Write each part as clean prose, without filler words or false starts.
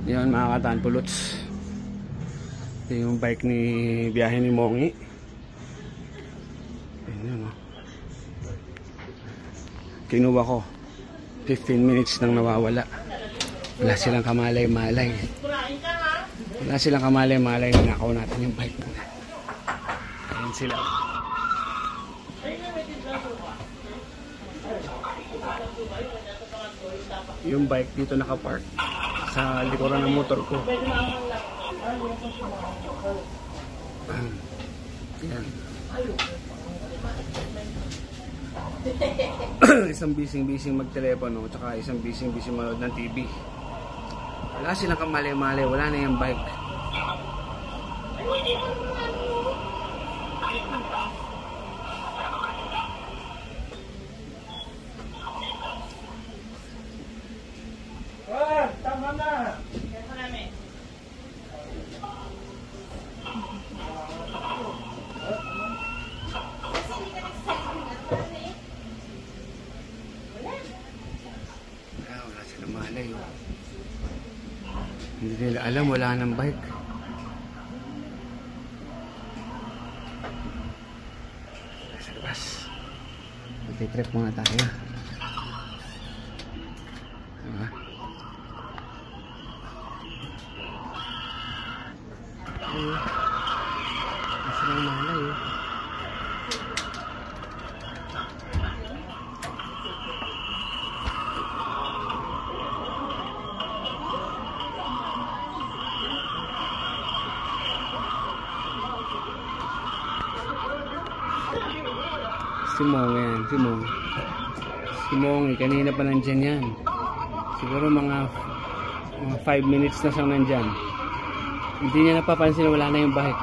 Yan mga katanpuluts, ito yung bike ni biyahe ni Mongi. Ayan, oh. Kinuha ko 15 minutes nang nawawala. Wala silang kamalay-malay. Nakaw natin yung bike. Ayan sila. Yung bike dito nakapark sa likuran ng motor ko. Yan. Isang bising-bising magtelepono, tsaka isang bising-bising manood ng TV. Wala silang kamali-mali, wala na yung bike. Tama na. Wala silang malay. Hindi nila alam, wala nang bike. Sa labas. Mag-trip muna tayo. Diba? Kasi lang malay eh. Si Mong yan, si Mong kanina pa nandyan yan. Siguro mga 5 minutes na siyang nandyan. Hindi niya napapansin na wala na yung bike.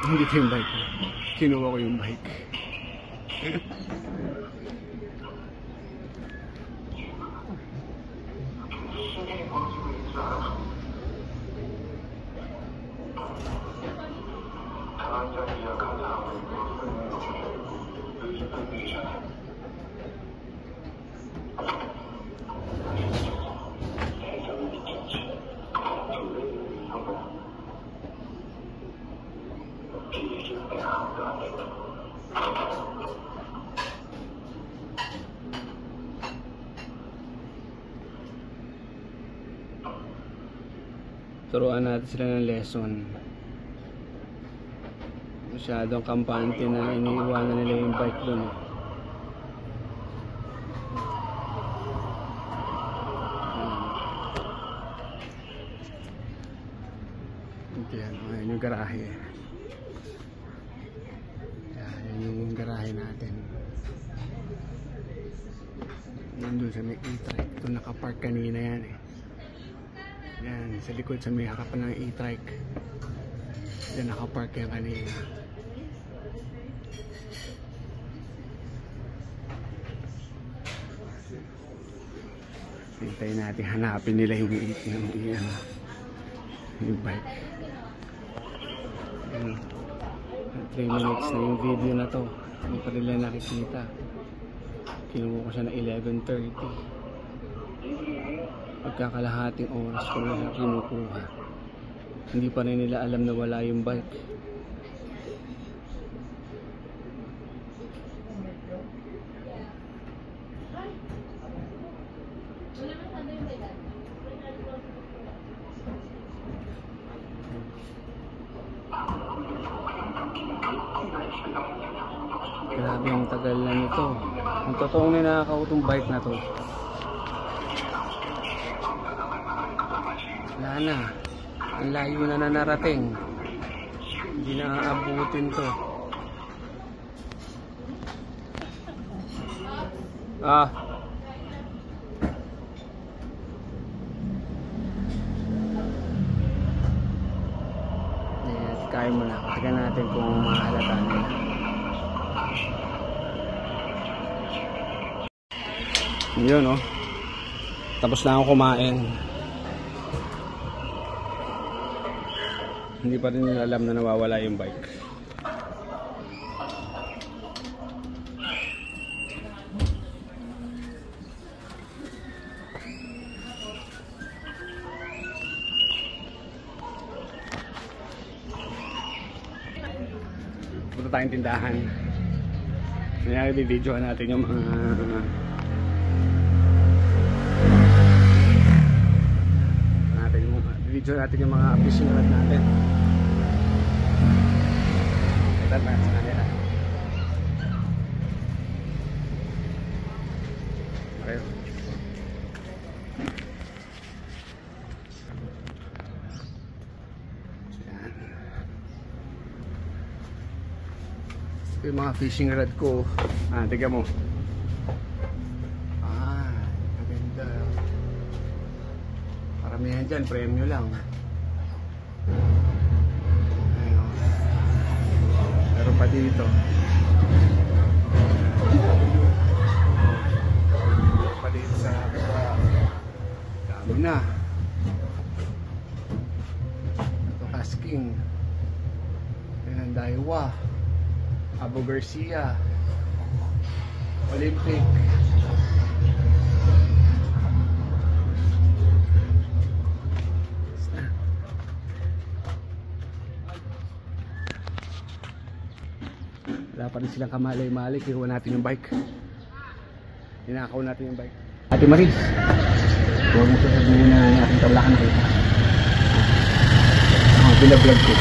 Hindi ito yung bike. Kinuha ko yung bike. Turuan natin sila ng lesson. Masyadong kampante na iniiwanan nila yung bike doon. Ayan yung garahe. Ayan yung garahe natin. Nandun sa may e-trike. Ito nakapark kanina yan eh. Yan, sa likod sa may harapan ng e-trike. Yan nakapark yan kanina. Hintayin natin, hanapin nila yung bike. 3 minutes na yung video na to. Hindi pa nila nakikita. Kinuha ko siya na 11:30. Pagkakalahating oras ko na kinukuha. Hindi pa rin nila alam na wala yung bike. Grabe ang tagal na nito. Ang totoong ninakaw itong bike na to. Wala na. Ang layo na narating. Hindi na aabutin to. Kain muna ako. Tignan natin kung mahalata nila. Yun oh. Tapos na ako kumain. Hindi pa rin nila alam na nawawala yung bike. Punta tayong tindahan. Kaya i-videoan natin yung mga video natin yung mga fishing rod natin. Kita na sa kanila. Okay. Yan. Ito yung mga fishing rod ko. Tignan mo. Maganda. Paramihan dyan, premyo lang. Ayun. Meron pa dito. Meron pa dito sa dami na. Ito Casking. Ayan, Daiwa. Abu Garcia. Olympic. Wala pa rin silang kamalay-malay. Kinuha natin yung bike. Ninakaw natin yung bike. Ate Maris, huwag mo sasabihin na aking tabla ka nakita. Pinablog ko.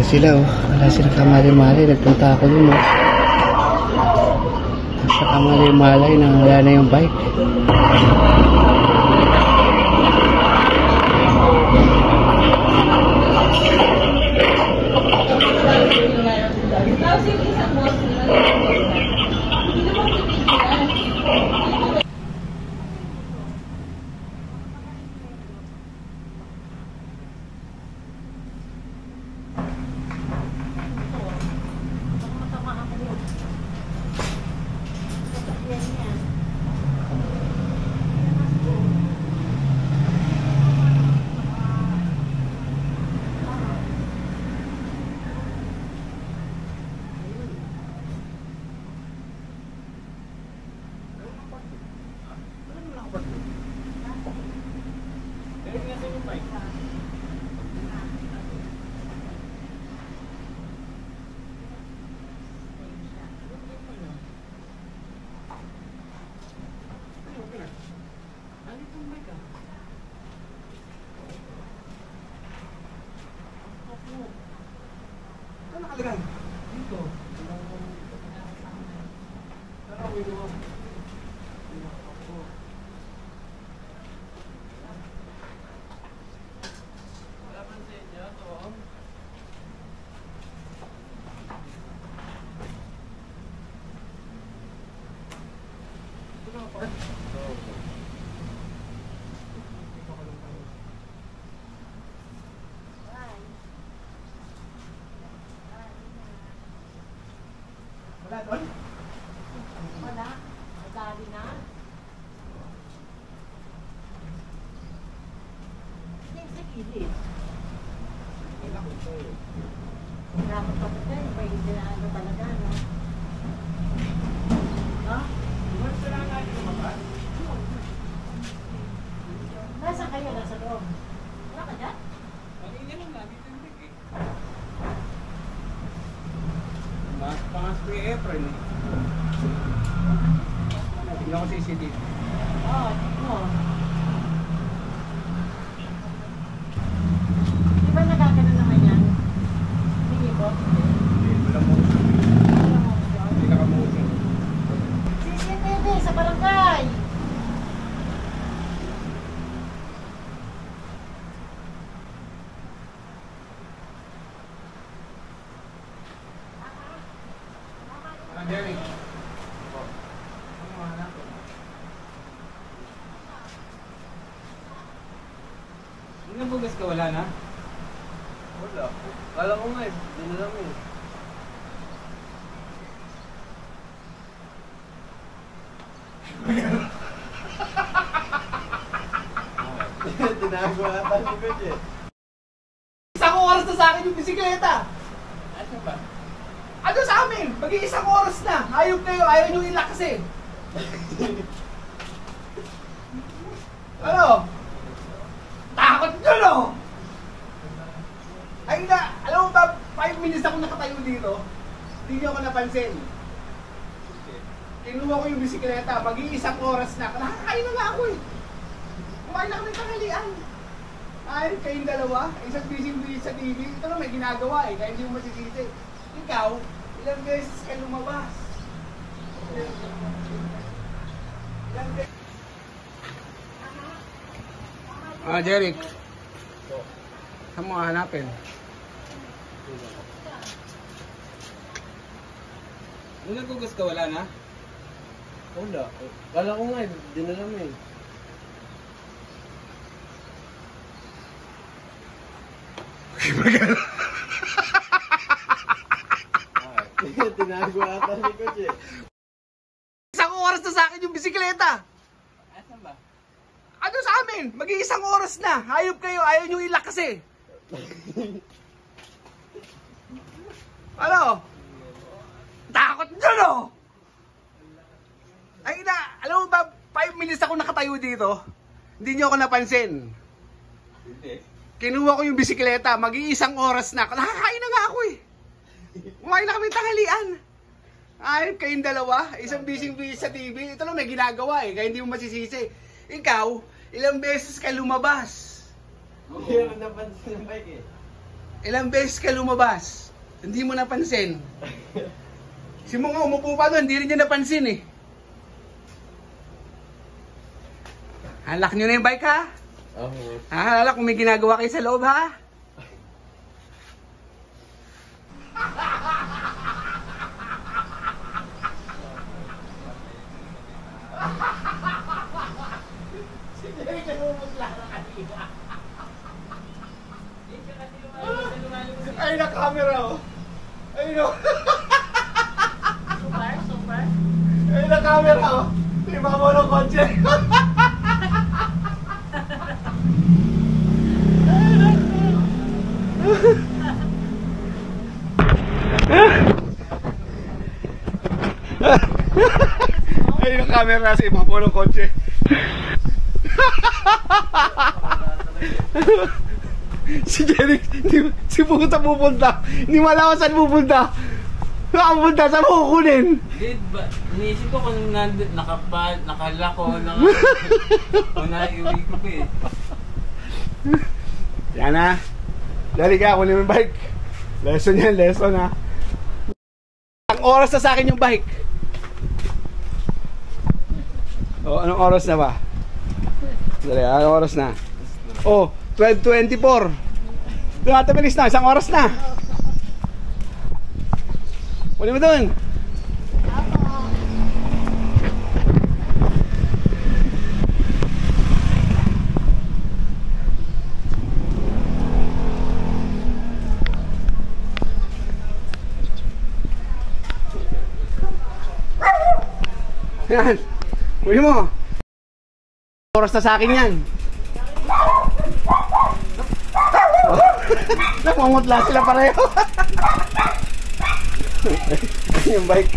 Sila oh, wala silang kamalay-malay. Nagpunta ako dun oh. Nasa kamalay-malay nang wala na yung bike. Nakalagay dito. Wala doon? Wala. Madali na. Hindi sa gilid. Wala ko ito. Wala ko pa ito. Pwede na ano talaga, no? Ha? Mas wala nga dito mabas? Nasaan kayo? Nasa loob. Wala ka dyan? Kanina lang namin yung big eh. Pangas ko yung April eh. Tingnan ko sa CCTV. Oo, oo. Di ba nagkakaroon naman yan? Hindi po? Hindi, wala mo. Wala mo ko. Hindi nakamusin. CCTV sa barangay. Nabugas ka, wala na? Wala. Kala ko nga eh, hindi na lang eh. Tinago ata si Coach eh. Isang oras na sa akin yung bisikleta. Ano ba? Ano sa amin? Mag-iisang oras na. Hayop kayo, ayaw nyo ilak kasi. Ano? Takot nyo, no? Ay na, alam mo ba, 5 minutes ako nakatayo dito. Hindi nyo ako napansin. Kinuha ko yung bisikleta, mag-iisang oras na. Nakakain na nga ako eh. Kumain na kami tanghalian. Ay, kayong dalawa, isang busy sa TV. Ito na may ginagawa eh, kaya hindi mo masisisi. Ikaw, ilang beses ka lumabas. Ilang beses. Jeric. Saan mo hanapin? Nung nagugas ka, wala na? Wala. Kala ko nga eh, hindi na lang eh. Tinago ata si Coach eh. Isang oras na sa akin yung bisikleta. Asan ba? Ano sa amin? Mag-iisang oras na. Hayop kayo, ayaw nyo ilak kasi. Ano? Takot nyo, no? Ay na, alam mo ba, 5 minutes ako nakatayo dito. Hindi nyo ako napansin. Hindi. Kinuha ko yung bisikleta, mag-iisang oras na. Nakakain na nga ako eh. Kumain na kami tanghalian. Ay, kayong dalawa, isang busy sa TV. Ito lang may ginagawa eh, kaya hindi mo masisisi. Ikaw, ilang beses ka lumabas? Hindi ako napansin ng bike eh. Ilang beses ka lumabas? Hindi mo napansin. Si mo nga umupo pa doon, hindi rin niya napansin eh. Halak nyo na yung bike ha? Oo. Halak kung may ginagawa kayo sa loob ha? Ay na camera oh. Ay no. Super. Ay na camera oh. Lima mo ng kotse. Ay na camera sa iba mo ng kotse. Si Jeric, si pupunta. Hindi mo alam saan pupunta. Nakapunta, saan mo kukunin? Hindi, iniisip ko kung nakala ko na kung naiuwi ko pa eh. Yan na. Dali ka, kunin mo yung bike. Lesson yan, lesson ha. Ang oras na sa akin yung bike. O, anong oras na ba? Dali, anong oras na? Oh, 12:24. Tumatabilis na, isang oras na. Kunin mo dun. Yan. Kunin mo. Oras na sa akin yan. Namumutla sila pareho. Yung bike.